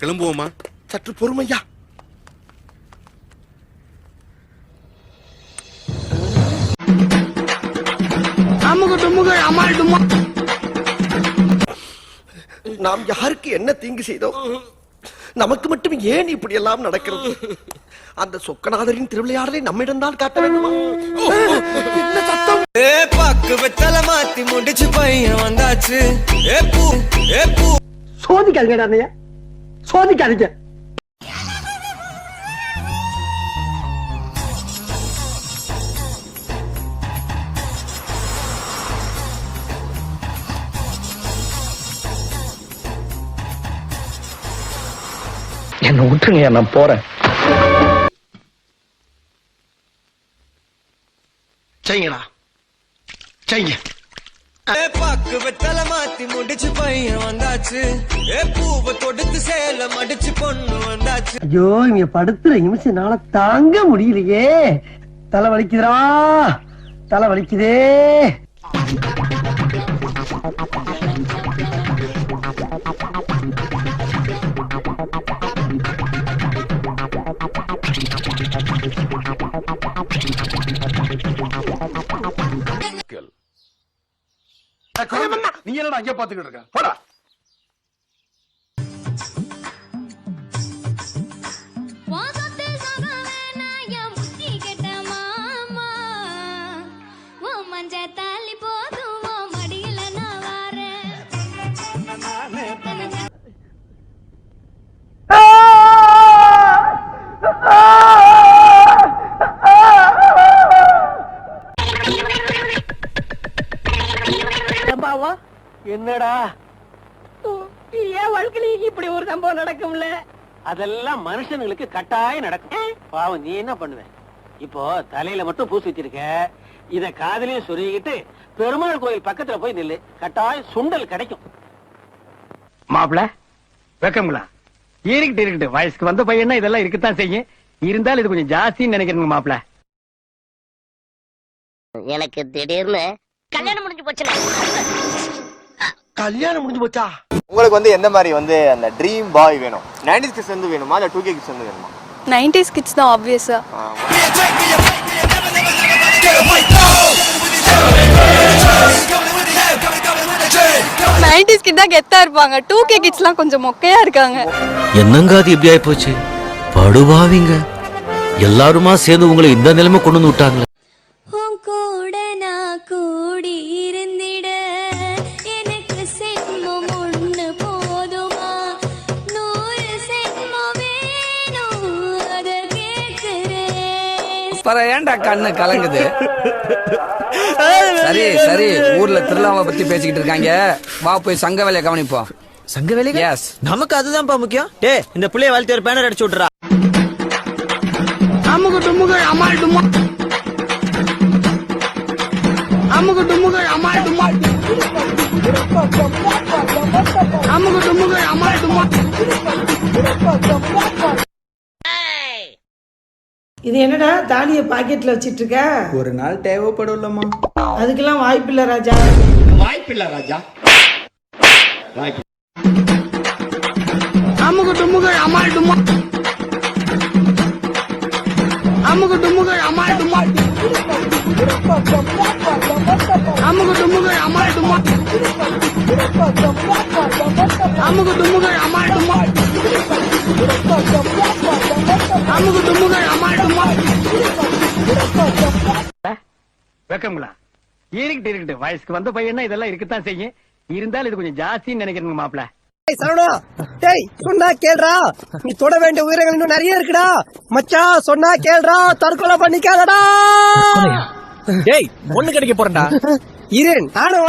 கிளம்புவோமா? சற்று பொறுமையா. நாம் யாருக்கு என்ன தீங்கு செய்தோம்? நமக்கு மட்டும் ஏன் இப்படி எல்லாம் நடக்கிறது? அந்த சொக்கநாதரின் திருவிளையாடலை நம்மிடம்தான் காட்ட வேண்டுமா? என்ன சத்தம்? பாக்கு வெத்தல மாத்தி முடிச்சு பையன் வந்தாச்சு. சோதிக்காதீங்க, சோதிக்காதீங்க. என்ன விட்டுருங்க, நான் போறேன். செய்யுங்களா, செய்யுங்க. பாக்கு வெத்தல மாத்தி முடிச்சு பையன் வந்தாச்சு. பூவை தொடுத்து சேலம் அடிச்சு பொண்ணு வந்தாச்சு. ஐயோ, இங்க படுத்துற நிமிஷம்னால தாங்க முடியலையே. தலை வலிக்குதுடா, தலை வலிக்குதே. நீ என்ன அங்கே பாத்துக்கிட்டு இருக்க? போடா. என்னடா என் வாழ்க்கையில இப்படி ஒரு சம்பவம் நடக்கும்ல? அதெல்லாம் மனுஷனுங்களுக்கு கட்டாயம் நடக்கும். பாவம், நீ என்ன பண்ணுவ? இப்போ தலையில மட்டும் பூசி வச்சிருக்க, இத காதலையும் சொருகிட்டு பெருமாள் கோயில் பக்கத்துல போய் நில்லு, கட்டாயம் சுண்டல் கிடைக்கும். மாப்பிள வெக்கங்களா? இருக்கட்டு வயசுக்கு வந்த பையனா இதெல்லாம் இருக்கத்தான் செய்யும். இருந்தாலும் இது கொஞ்சம் ஜாஸ்தின்னு நினைக்கிறேங்க மாப்பிள. எனக்கு திடீர்னு கல்யாணம் முடிஞ்சு போச்சு. கல்யாணம் முடிஞ்சு போச்சா? உங்களுக்கு வந்து எந்த மாதிரி வந்து அந்த ட்ரீம் பாய் வேணும்? 90s கிட்ஸ் வந்து வேணுமா இல்ல 2K கிட்ஸ் வந்து வேணுமா? 90s கிட்ஸ் தான் ஆப்வியஸா. 90s கிட்ஸ் தான் கெத்தா இருப்பாங்க. 2K கிட்ஸ்லாம் கொஞ்சம் மொக்கையா இருக்காங்க. என்னங்க அது இப்படி ஆயி போச்சு? படுபாவிங்க எல்லாருமா சேர்ந்து உங்களை இந்த நிலைமை கொண்டு வந்து விட்டாங்களே. கூட நான் கூடி இருந்திட எனக்கு சென்மம் ஒண்ணு போதுமா? 100 சென்மம் வேணும், அத கேக்குறேன். பர ஏன்டா கண்ணு கலங்குது? சரி சரி, ஊர்ல திருவிழாவை பத்தி பேசிக்கிட்டு இருக்காங்க, வா போய் சங்க வேலையை கவனிப்போம். சங்க வேலைக்கு? எஸ், நமக்கு அதுதான்ப்பா முக்கியம். டே, இந்த புள்ளைய வாழ்த்து ஒரு பேனர் அடிச்சு விட்டுறா. அமுகு டுமுகு அமால் டுமா, அமுகு டுமுகு அமால் டுமா, அமுகு டுமுகு அமால் டுமா. இது என்னடா தாலிய பாக்கெட்ல வச்சிட்டு இருக்க? ஒரு நாள் தேவைப்படும்லம்மா. அதுக்கெல்லாம் வாய்ப்பில்லை ராஜா. வாய்ப்பில்லை ராஜா. அமுகு டுமுகு அமால் டுமா, அமுகு டுமுகு அமால் டுமா, அமுகு டுமுகு அமால் டுமா, அமுகு டுமுகு அமால் டுமா, அமுகு டுமுகு அமால் டுமா. வெக்கங்களா? இருக்கட்டு வயசுக்கு வந்த பையனா இதெல்லாம் இருக்கத்தான் செய்யும். இருந்தாலும் இது கொஞ்சம் ஜாஸ்தின்னு நினைக்கிறேங்க மாப்பிள. சரவணா, டேய் சொன்னா கேளுடா. நீ தொட வேண்டிய உயிரங்கள் இன்னும் நிறைய இருக்குடா. மச்சான் சொன்னா கேளுடா, தற்கொலை பண்ணிக்காதடா. டேய், பொண்ணு கிடைக்க போறேன்டா. இரு நானும்